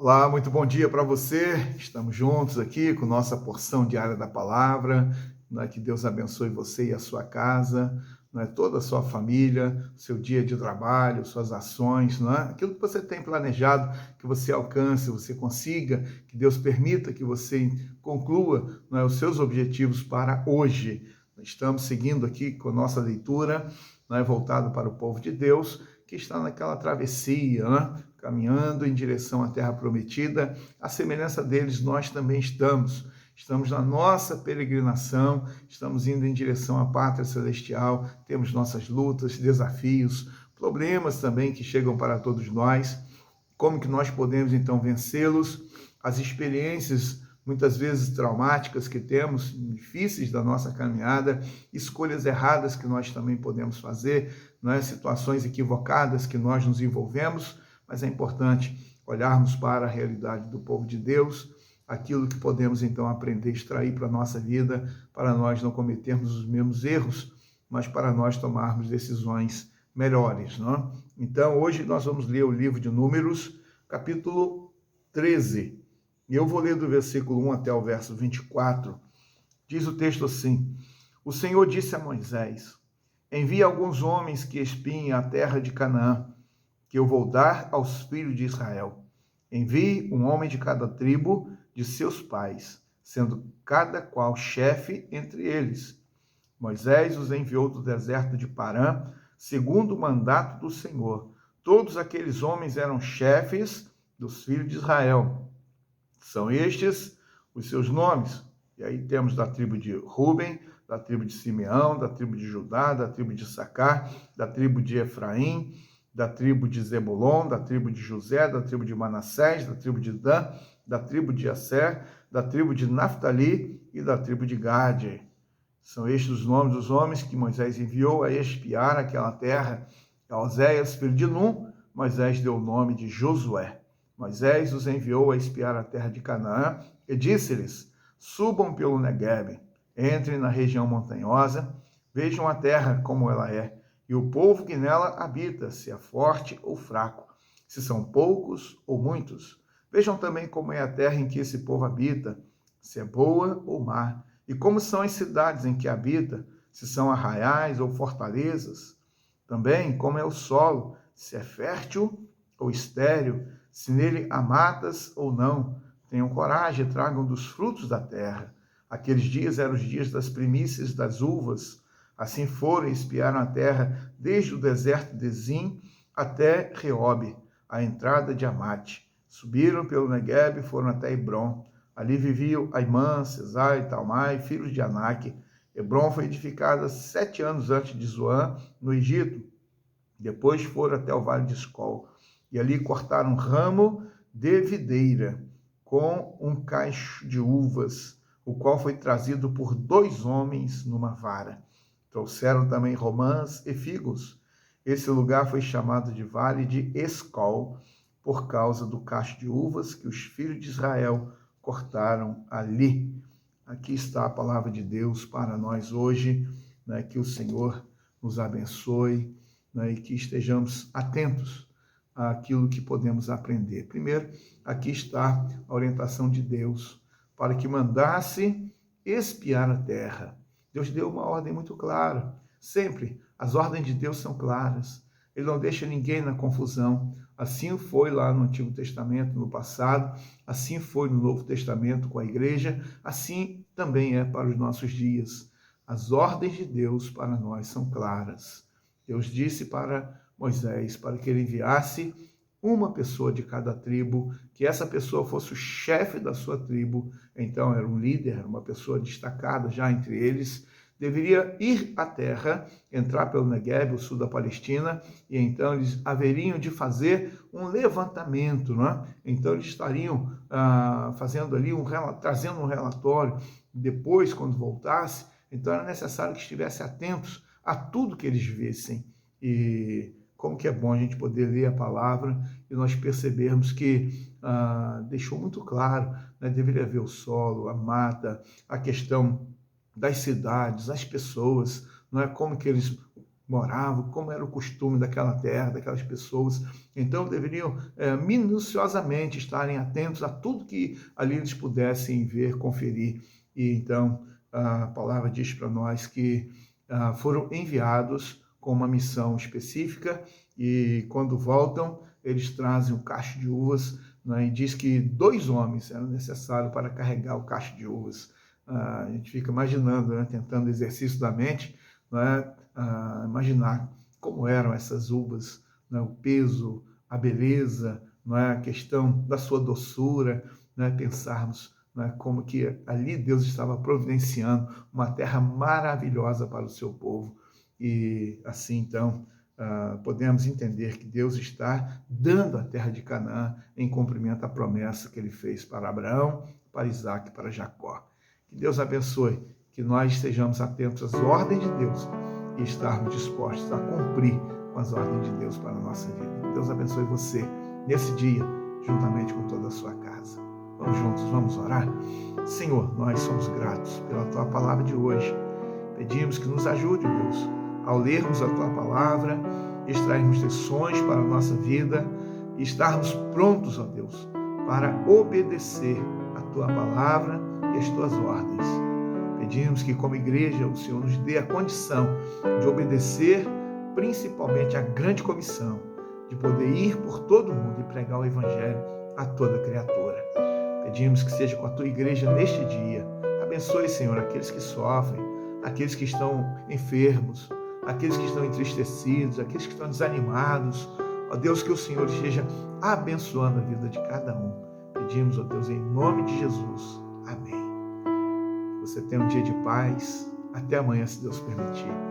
Olá, muito bom dia para você. Estamos juntos aqui com nossa porção diária da palavra. Que Deus abençoe você e a sua casa, toda a sua família, seu dia de trabalho, suas ações, aquilo que você tem planejado, que você alcance, você consiga, que Deus permita que você conclua os seus objetivos para hoje. Estamos seguindo aqui com nossa leitura, voltado para o povo de Deus, que está naquela travessia, caminhando em direção à terra prometida. À semelhança deles, nós também estamos na nossa peregrinação, estamos indo em direção à pátria celestial, temos nossas lutas, desafios, problemas também que chegam para todos nós. Como que nós podemos, então, vencê-los? As experiências, muitas vezes traumáticas que temos, difíceis da nossa caminhada, escolhas erradas que nós também podemos fazer, situações equivocadas que nós nos envolvemos, mas é importante olharmos para a realidade do povo de Deus, aquilo que podemos, então, aprender, extrair para a nossa vida, para nós não cometermos os mesmos erros, mas para nós tomarmos decisões melhores, não? Então, hoje nós vamos ler o livro de Números, capítulo 13. E eu vou ler do versículo 1 até o verso 24. Diz o texto assim: O Senhor disse a Moisés: Envie alguns homens que espiem a terra de Canaã, que eu vou dar aos filhos de Israel. Envie um homem de cada tribo de seus pais, sendo cada qual chefe entre eles. Moisés os enviou do deserto de Parã, segundo o mandato do Senhor. Todos aqueles homens eram chefes dos filhos de Israel. São estes os seus nomes. E aí temos da tribo de Ruben, da tribo de Simeão, da tribo de Judá, da tribo de Issacar, da tribo de Efraim, da tribo de Zebulon, da tribo de José, da tribo de Manassés, da tribo de Dan, da tribo de Asser, da tribo de Naftali e da tribo de Gade. São estes os nomes dos homens que Moisés enviou a espiar aquela terra. A Oséias, filho de Num, Moisés deu o nome de Josué. Moisés os enviou a espiar a terra de Canaã e disse-lhes: Subam pelo Neguebe, entrem na região montanhosa, vejam a terra como ela é, e o povo que nela habita, se é forte ou fraco, se são poucos ou muitos. Vejam também como é a terra em que esse povo habita, se é boa ou má, e como são as cidades em que habita, se são arraiais ou fortalezas. Também como é o solo, se é fértil ou estéril, se nele há matas ou não. Tenham coragem e tragam dos frutos da terra. Aqueles dias eram os dias das primícias das uvas. Assim foram e espiaram a terra desde o deserto de Zim até Reobe, a entrada de Amate. Subiram pelo Neguebe e foram até Hebron. Ali viviam Aimã, Sesai e Talmai, filhos de Anak. Hebron foi edificada 7 anos antes de Zoan, no Egito. Depois foram até o vale de Escol. E ali cortaram um ramo de videira com um cacho de uvas, o qual foi trazido por 2 homens numa vara. Trouxeram também romãs e figos. Esse lugar foi chamado de Vale de Escol, por causa do cacho de uvas que os filhos de Israel cortaram ali. Aqui está a palavra de Deus para nós hoje, que o Senhor nos abençoe, e que estejamos atentos àquilo que podemos aprender. Primeiro, aqui está a orientação de Deus para que mandasse espiar a terra. Deus deu uma ordem muito clara. Sempre as ordens de Deus são claras. Ele não deixa ninguém na confusão. Assim foi lá no Antigo Testamento, no passado. Assim foi no Novo Testamento com a igreja. Assim também é para os nossos dias. As ordens de Deus para nós são claras. Deus disse para Moisés para que ele enviasse uma pessoa de cada tribo, que essa pessoa fosse o chefe da sua tribo. Então era um líder, uma pessoa destacada já entre eles, deveria ir à terra, entrar pelo Negueb, o sul da Palestina, e então eles haveriam de fazer um levantamento, Então eles estariam fazendo ali trazendo um relatório. Depois, quando voltasse, então era necessário que estivessem atentos a tudo que eles vissem. E como que é bom a gente poder ler a palavra e nós percebermos que deixou muito claro, deveria haver o solo, a mata, a questão das cidades, as pessoas, como que eles moravam, como era o costume daquela terra, daquelas pessoas. Então, deveriam minuciosamente estarem atentos a tudo que ali eles pudessem ver, conferir. E então, a palavra diz para nós que foram enviados com uma missão específica e quando voltam, eles trazem um cacho de uvas, né, e diz que 2 homens eram necessários para carregar o cacho de uvas. A gente fica imaginando, né, tentando exercício da mente, né, imaginar como eram essas uvas, né, o peso, a beleza, né, a questão da sua doçura, né, pensarmos, né, como que ali Deus estava providenciando uma terra maravilhosa para o seu povo. E assim, então, podemos entender que Deus está dando a terra de Canaã em cumprimento à promessa que ele fez para Abraão, para Isaac e para Jacó. Que Deus abençoe, que nós estejamos atentos às ordens de Deus e estarmos dispostos a cumprir com as ordens de Deus para a nossa vida. Que Deus abençoe você nesse dia, juntamente com toda a sua casa. Vamos juntos, vamos orar? Senhor, nós somos gratos pela Tua palavra de hoje. Pedimos que nos ajude, Deus, ao lermos a Tua palavra, extrairmos lições para a nossa vida e estarmos prontos, ó Deus, para obedecer a Tua palavra e as Tuas ordens. Pedimos que, como igreja, o Senhor nos dê a condição de obedecer, principalmente a grande comissão, de poder ir por todo mundo e pregar o Evangelho a toda criatura. Pedimos que seja com a Tua igreja neste dia. Abençoe, Senhor, aqueles que sofrem, aqueles que estão enfermos, aqueles que estão entristecidos, aqueles que estão desanimados. Ó Deus, que o Senhor esteja abençoando a vida de cada um. Pedimos, ó Deus, em nome de Jesus. Amém. Você tenha um dia de paz. Até amanhã, se Deus permitir.